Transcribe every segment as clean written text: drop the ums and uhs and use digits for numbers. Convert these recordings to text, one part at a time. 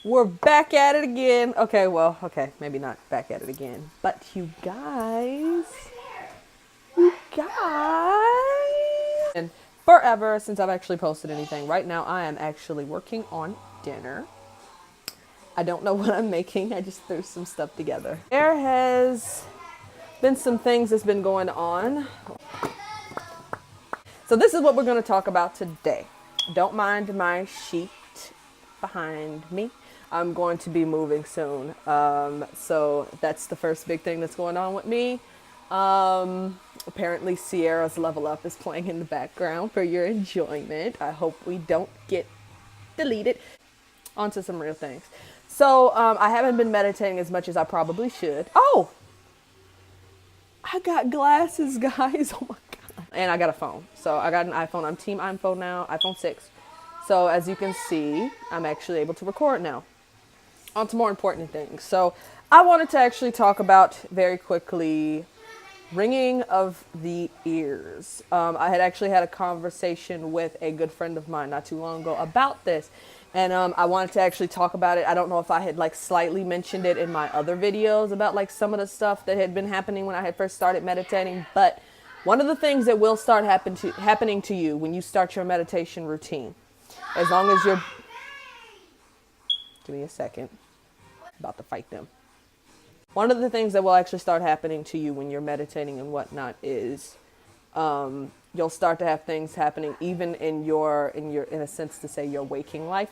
We're back at it again. Okay, maybe not back at it again. But you guys. And forever since I've actually posted anything. Right now I am actually working on dinner. I don't know what I'm making. I just threw some stuff together. There has been some things that's been going on. So this is what we're going to talk about today. Don't mind my sheet behind me. I'm going to be moving soon. So that's the first big thing that's going on with me. Apparently Sierra's Level Up is playing in the background for your enjoyment. I hope we don't get deleted. On to some real things. So I haven't been meditating as much as I probably should. Oh, I got glasses, guys. Oh my God. And I got a phone. So I got an iPhone. I'm team iPhone now, iPhone 6. So as you can see, I'm actually able to record now. On to more important things. So I wanted to actually talk about very quickly ringing of the ears. I had actually had a conversation with a good friend of mine not too long ago about this. And I wanted to actually talk about it. I don't know if I had like slightly mentioned it in my other videos about like some of the stuff that had been happening when I had first started meditating. But one of the things that will start happening to you when you start your meditation routine, as long as you're, give me a second, about to fight them. One of the things that will actually start happening to you when you're meditating and whatnot is you'll start to have things happening even in a sense to say your waking life.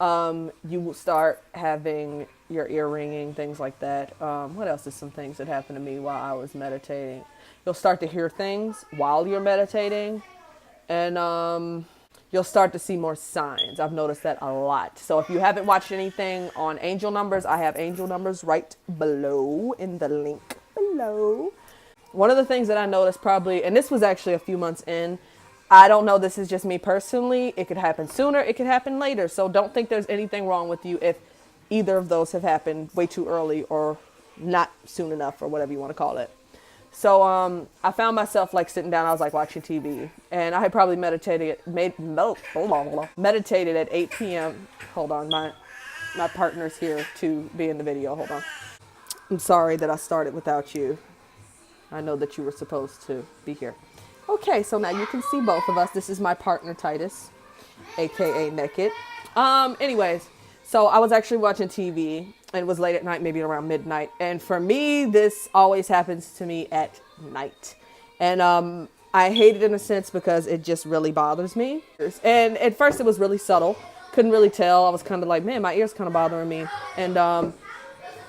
You will start having your ear ringing, things like that. What else is some things that happened to me while I was meditating? You'll start to hear things while you're meditating, and you'll start to see more signs. I've noticed that a lot. So if you haven't watched anything on angel numbers, I have angel numbers right below in the link below. One of the things that I noticed probably, and this was actually a few months in, I don't know, this is just me personally. It could happen sooner, it could happen later. So don't think there's anything wrong with you if either of those have happened way too early or not soon enough or whatever you want to call it. So I found myself like sitting down, I was like watching TV, and I had probably meditated at 8 p.m. Hold on, my partner's here to be in the video. Hold on. I'm sorry that I started without you. I know that you were supposed to be here. Okay, so now you can see both of us. This is my partner Titus, aka Naked. Anyways, so I was actually watching TV. And it was late at night, maybe around midnight. And for me, this always happens to me at night. And I hate it in a sense because it just really bothers me. And at first it was really subtle. Couldn't really tell. I was kind of like, man, my ear's kind of bothering me. And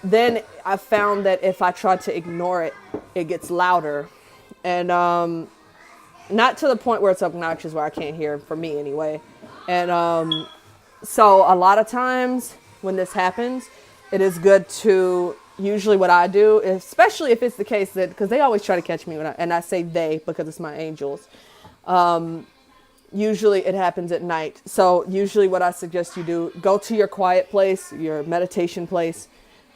then I found that if I try to ignore it, it gets louder. And not to the point where it's obnoxious where I can't hear, for me anyway. And so a lot of times when this happens, it is good to, usually what I do, especially if it's the case that, because they always try to catch me and I say they because it's my angels. Usually it happens at night. So usually what I suggest you do, go to your quiet place, your meditation place,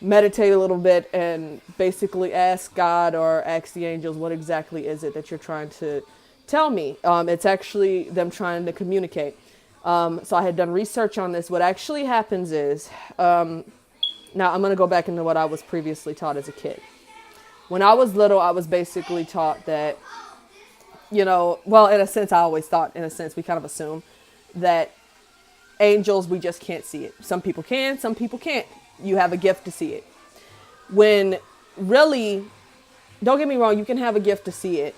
meditate a little bit and basically ask God or ask the angels, what exactly is it that you're trying to tell me? It's actually them trying to communicate. So I had done research on this. What actually happens is, now I'm going to go back into what I was previously taught as a kid. When I was little, I was basically taught that, well, in a sense, I always thought, in a sense, we kind of assume that angels, we just can't see it. Some people can, some people can't. You have a gift to see it. When really, don't get me wrong, you can have a gift to see it.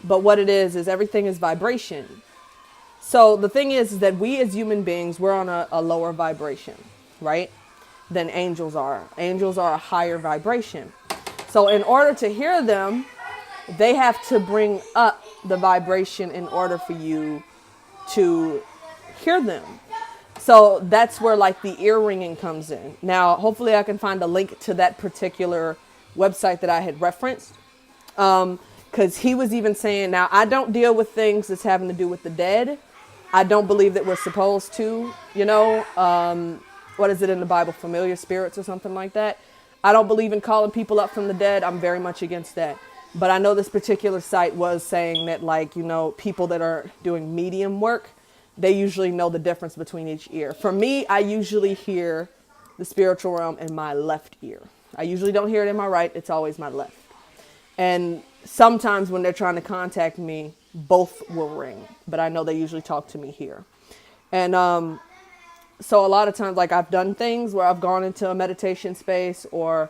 But what it is everything is vibration. So the thing is that we as human beings, we're on a lower vibration, right? Than angels are. Angels are a higher vibration. So in order to hear them, they have to bring up the vibration in order for you to hear them. So that's where like the ear ringing comes in. Now, hopefully I can find a link to that particular website that I had referenced. Because he was even saying, now I don't deal with things that's having to do with the dead. I don't believe that we're supposed to, what is it in the Bible? Familiar spirits or something like that. I don't believe in calling people up from the dead. I'm very much against that. But I know this particular site was saying that, like, people that are doing medium work, they usually know the difference between each ear. For me, I usually hear the spiritual realm in my left ear. I usually don't hear it in my right. It's always my left. And sometimes when they're trying to contact me, both will ring, but I know they usually talk to me here. And so a lot of times, like, I've done things where I've gone into a meditation space, or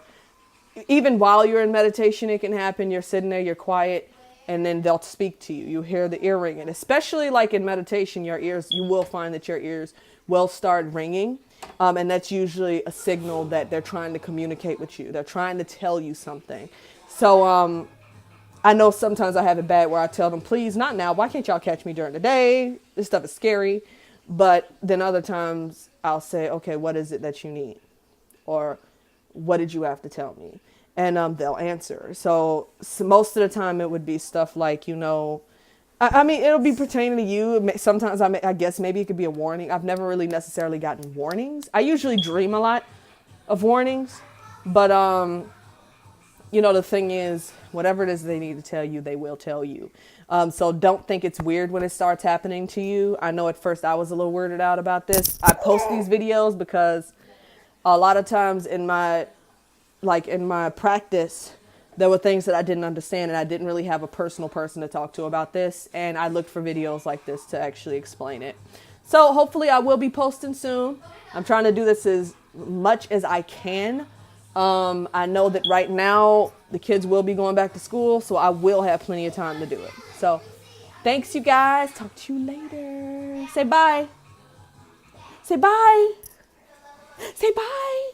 even while you're in meditation, it can happen. You're sitting there, you're quiet, and then they'll speak to you. You hear the ear ringing, especially like in meditation, you will find that your ears will start ringing. And that's usually a signal that they're trying to communicate with you. They're trying to tell you something. So I know sometimes I have it bad where I tell them, please, not now. Why can't y'all catch me during the day? This stuff is scary. But then other times I'll say, okay, what is it that you need? Or what did you have to tell me? And they'll answer. So most of the time it would be stuff like, I mean, it'll be pertaining to you. Sometimes I guess maybe it could be a warning. I've never really necessarily gotten warnings. I usually dream a lot of warnings. But, the thing is, whatever it is they need to tell you, they will tell you. So don't think it's weird when it starts happening to you. I know at first I was a little weirded out about this. I post these videos because a lot of times in my practice, there were things that I didn't understand, and I didn't really have a personal person to talk to about this. And I looked for videos like this to actually explain it. So hopefully I will be posting soon. I'm trying to do this as much as I can. I know that right now the kids will be going back to school, so I will have plenty of time to do it. So thanks, you guys. Talk to you later. Say bye. Say bye. Say bye.